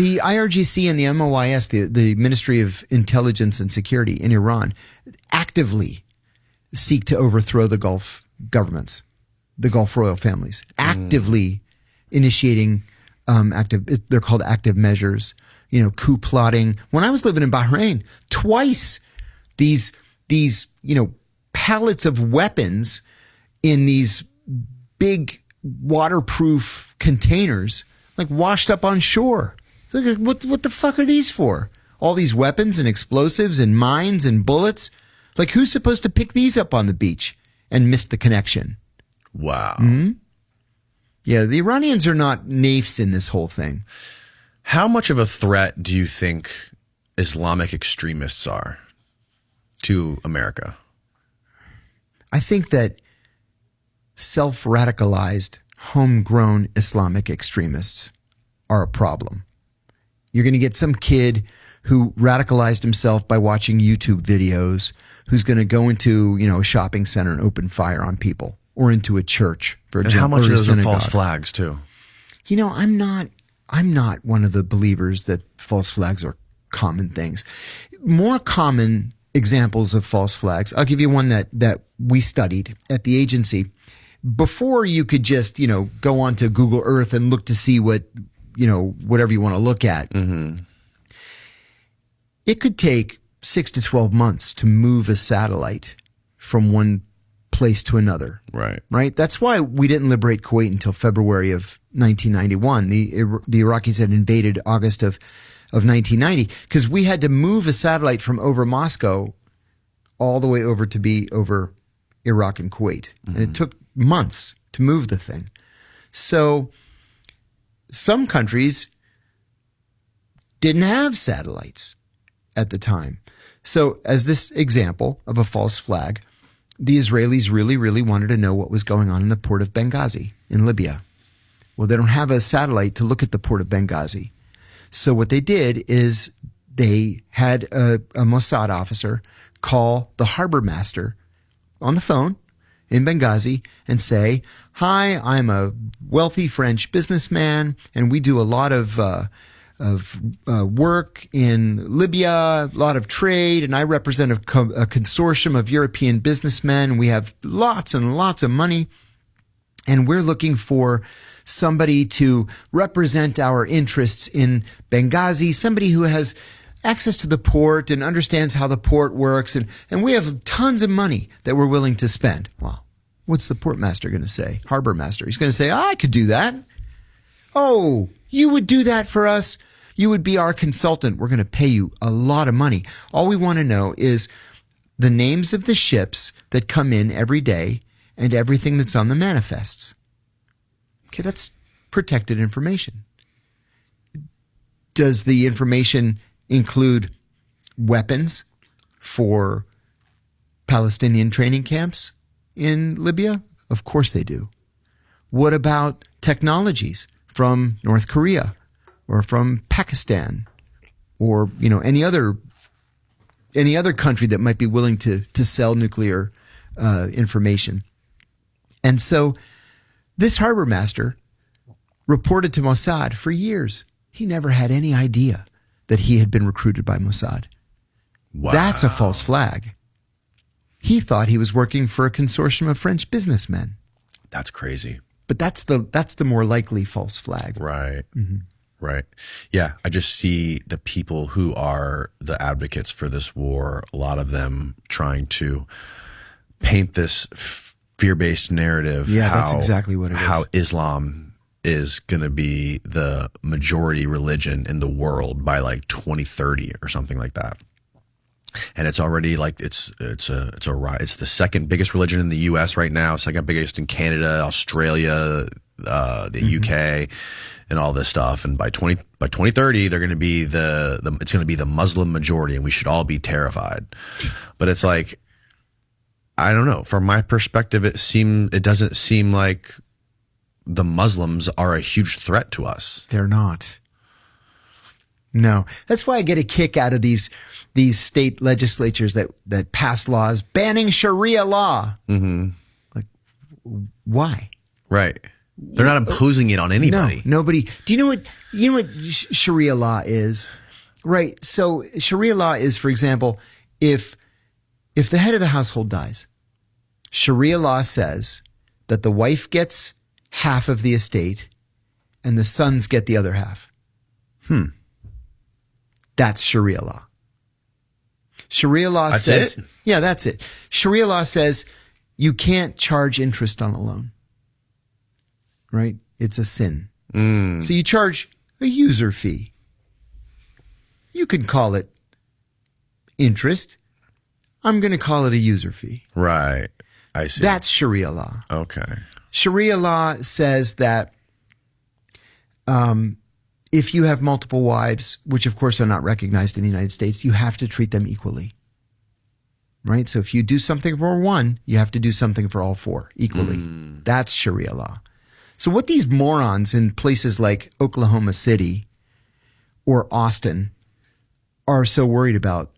The IRGC and the MOIS, the Ministry of Intelligence and Security in Iran, actively seek to overthrow the Gulf governments, the Gulf royal families, actively initiating they're called active measures, coup plotting. When I was living in Bahrain, twice these pallets of weapons in these big waterproof containers, like washed up on shore. What the fuck are these for? All these weapons and explosives and mines and bullets? Like, who's supposed to pick these up on the beach and miss the connection? Wow. Mm-hmm. Yeah, the Iranians are not naifs in this whole thing. How much of a threat do you think Islamic extremists are to America? I think that self-radicalized, homegrown Islamic extremists are a problem. You're going to get some kid who radicalized himself by watching YouTube videos, who's going to go into, a shopping center and open fire on people, or into a church for and how much of those are false flags too? I'm not one of the believers that false flags are common things. More common examples of false flags. I'll give you one that we studied at the agency. Before you could just, go onto Google Earth and look to see what, whatever you want to look at. Mm-hmm. It could take 6 to 12 months to move a satellite from one place to another. Right. That's why we didn't liberate Kuwait until February of 1991. The Iraqis had invaded August of 1990, because we had to move a satellite from over Moscow all the way over to be over Iraq and Kuwait. Mm-hmm. And it took months to move the thing. So some countries didn't have satellites at the time. So as this example of a false flag, the Israelis really, really wanted to know what was going on in the port of Benghazi in Libya. Well, they don't have a satellite to look at the port of Benghazi. So what they did is they had a Mossad officer call the harbor master on the phone in Benghazi and say, "Hi, I'm a wealthy French businessman, and we do a lot of work in Libya, a lot of trade, and I represent a consortium of European businessmen. We have lots and lots of money, and we're looking for somebody to represent our interests in Benghazi, somebody who has access to the port and understands how the port works, and we have tons of money that we're willing to spend." Well, what's the port master going to say? Harbor master. He's going to say, "I could do that." "Oh, you would do that for us? You would be our consultant. We're going to pay you a lot of money. All we want to know is the names of the ships that come in every day and everything that's on the manifests." Okay, that's protected information. Does the information include weapons for Palestinian training camps in Libya? Of course they do. What about technologies from North Korea or from Pakistan or any other country that might be willing to sell nuclear information? And so this harbor master reported to Mossad for years. He never had any idea that he had been recruited by Mossad. Wow. That's a false flag. He thought he was working for a consortium of French businessmen. That's crazy. But that's the more likely false flag. Right. Mm-hmm. Right. Yeah. I just see the people who are the advocates for this war, a lot of them trying to paint this fear-based narrative. Yeah, that's exactly what it is. How Islam is going to be the majority religion in the world by like 2030 or something like that. And it's already like it's the second biggest religion in the U.S. right now, second biggest in Canada, Australia, the UK, and all this stuff. And by 2030, they're going to be it's going to be the Muslim majority, and we should all be terrified. But it's like, I don't know. From my perspective, it doesn't seem like the Muslims are a huge threat to us. They're not. No, that's why I get a kick out of these state legislatures that pass laws banning Sharia law. Mm-hmm. Like, why? Right. They're not imposing it on anybody. No, nobody. Do you know what Sharia law is? Right. So Sharia law is, for example, if the head of the household dies, Sharia law says that the wife gets half of the estate and the sons get the other half. That's Sharia law. Sharia law says, it? Yeah, that's it. Sharia law says you can't charge interest on a loan. Right? It's a sin. So you charge a user fee. You can call it interest. I'm going to call it a user fee. Right. I see. That's Sharia law. Okay. Sharia law says that if you have multiple wives, which of course are not recognized in the United States, you have to treat them equally. Right? So if you do something for one, you have to do something for all four equally. That's Sharia law. So what these morons in places like Oklahoma City or Austin are so worried about,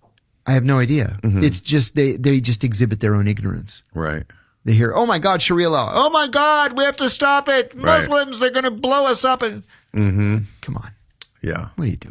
I have no idea. It's just they just exhibit their own ignorance. Right. They hear, oh my God, Sharia law. Oh my God, we have to stop it. Muslims, they're going to blow us up. And come on. Yeah. What are you doing?